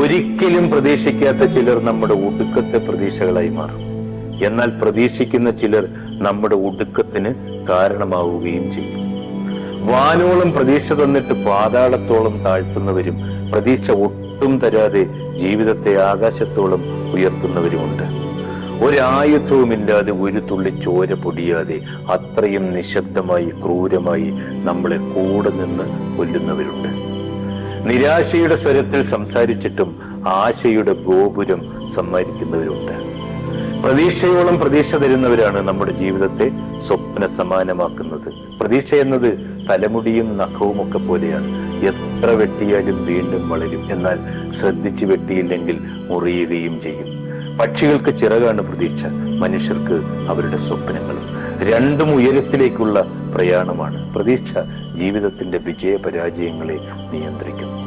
ഒരിക്കലും പ്രതീക്ഷിക്കാത്ത ചിലർ നമ്മുടെ ഒടുക്കത്തെ പ്രതീക്ഷകളായി മാറും. എന്നാൽ പ്രതീക്ഷിക്കുന്ന ചിലർ നമ്മുടെ ഒടുക്കത്തിന് കാരണമാവുകയും ചെയ്യും. വാനോളം പ്രതീക്ഷ തന്നിട്ട് പാതാളത്തോളം താഴ്ത്തുന്നവരും പ്രതീക്ഷ ഒട്ടും തരാതെ ജീവിതത്തെ ആകാശത്തോളം ഉയർത്തുന്നവരുമുണ്ട്. ഒരായുധവുമില്ലാതെ ഒരു തുള്ളി ചോര പൊടിയാതെ അത്രയും നിശബ്ദമായി ക്രൂരമായി നമ്മളെ കൂടെ നിന്ന് കൊല്ലുന്നവരുണ്ട്. നിരാശയുടെ സ്വരത്തിൽ സംസാരിച്ചിട്ടും ആശയുടെ ഗോപുരം സമ്മാനിക്കുന്നവരുണ്ട്. പ്രതീക്ഷയോളം പ്രതീക്ഷ തരുന്നവരാണ് നമ്മുടെ ജീവിതത്തെ സ്വപ്ന സമാനമാക്കുന്നത്. പ്രതീക്ഷ എന്നത് തലമുടിയും നഖവും ഒക്കെ പോലെയാണ്. എത്ര വെട്ടിയാലും വീണ്ടും വളരും. എന്നാൽ ശ്രദ്ധിച്ച് വെട്ടിയില്ലെങ്കിൽ മുറിയുകയും ചെയ്യും. പക്ഷികൾക്ക് ചിറകാണ് പ്രതീക്ഷ, മനുഷ്യർക്ക് അവരുടെ സ്വപ്നങ്ങളും. രണ്ടും ഉയരത്തിലേക്കുള്ള പ്രയാണമാണ്. പ്രതീക്ഷ ജീവിതത്തിന്റെ വിജയപരാജയങ്ങളെ നിയന്ത്രിക്കുന്നു.